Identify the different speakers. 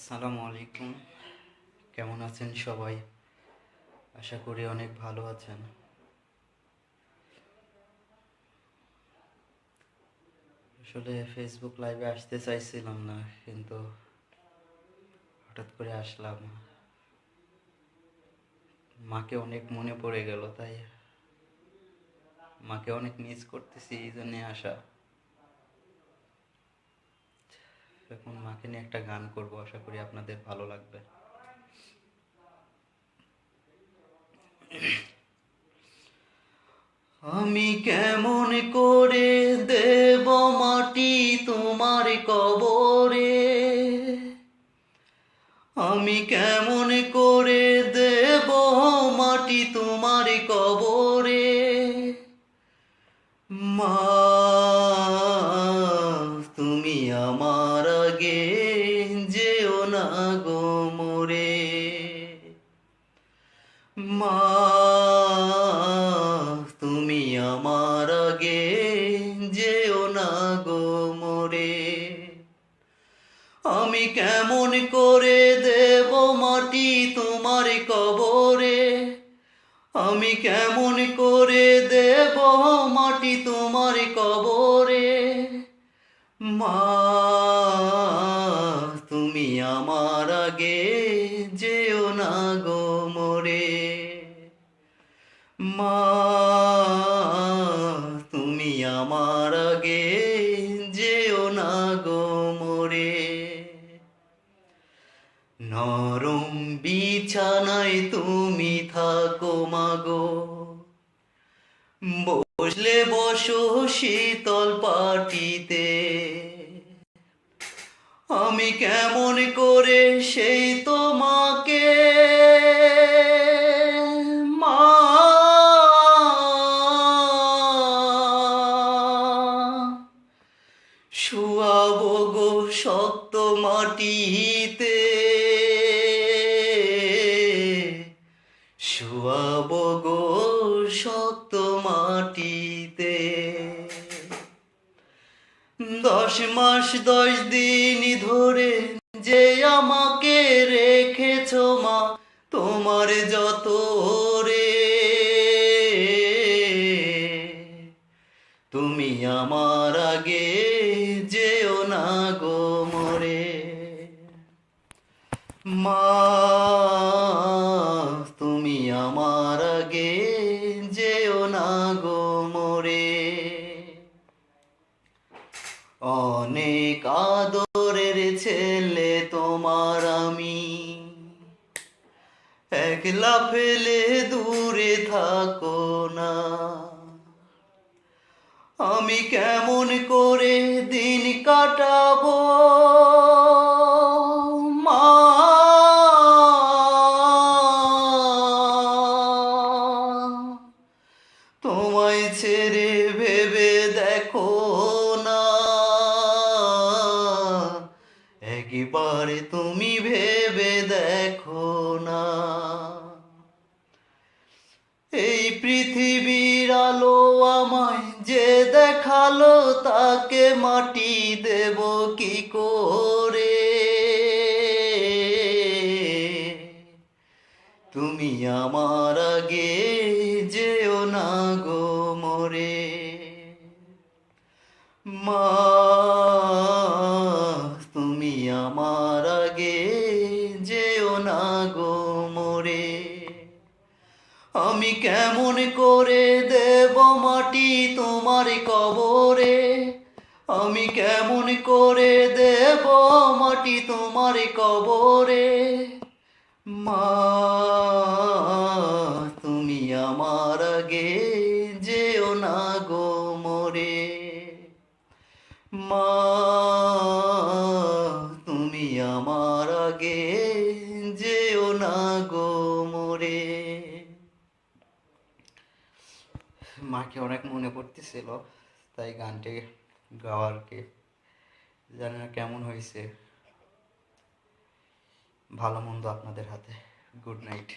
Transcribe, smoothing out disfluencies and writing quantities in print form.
Speaker 1: আসসালামু আলাইকুম। কেমন আছেন সবাই? আশা করি অনেক ভালো আছেন। আসলে ফেসবুক লাইভে আসতে চাইছিলাম না, কিন্তু হঠাৎ করে আসলাম। মাকে অনেক মনে পড়ে গেল, তাই মাকে অনেক মিস করতেছি, এই জন্যে আসা। এখন মাকে নিয়ে একটা গান করব, আশা করি আপনাদের ভালো লাগবে। আমি কেমন করে দেব মাটি তোমার কবরে, আমি কেমন করে দেব মাটি তোমার কবরে, মা তুমি আমার আগে যেও না গো মোরে, মা তুমি আমার আগে যেও না গো মোরে, আমি কেমন করে দেব মাটি তোমার কবরে, আমি কেমন করে দেব মাটি তোমার কবরে, মা তুমি আমার আগে যেও না গো মোরে, মা তুমি আমার আগে যেও না গো মোরে, নরম বিছানায় তুমি থাকো মাগো, বসলে বসো শীতল পাটিতে, আমি কেমন করে সেই তোমাকে মা শুয়াবো গো শক্ত মাটিতে, শুয়াবো গো শক্ত মাটিতে, 10 মাস 10 দিন ধরে যে আমাকে রেখেছো মা তোমার যত রে, তুমি আমার আগে যেও না গো মোরে, মা তুমি আমার আগে যেও না গো মোরে, অনেক আদরের ছেলে তোমার আমি, একলা ফেলে দূরে থাকো না, আমি কেমন করে দিন কাটাবো মা, তোমায় ছেড়ে ভেবে দেখো না, একবারে তুমি ভেবে দেখো না, এই পৃথিবীর আলো আমায় যে দেখালো তাকে মাটি দেব কি করে, তুমি আমার আগে যেও না গো মোরে, মা তুমি আমার আগে যেও না গো মোরে, আমি কেমন করে দেব মাটি তোমার কবরে, আমি কেমন করে দেব মাটি তোমার কবরে, মা তুমি আমার আগে যেও না গো মোরে, মা তুমি আমার আগে যেও না গো মোরে। মাকে অনেক মনে পড়তেছিল, তাই গানটি গাওয়ার কি, জানি না কেমন হয়েছে। ভালো মন্দ আপনাদের হাতে। Good night.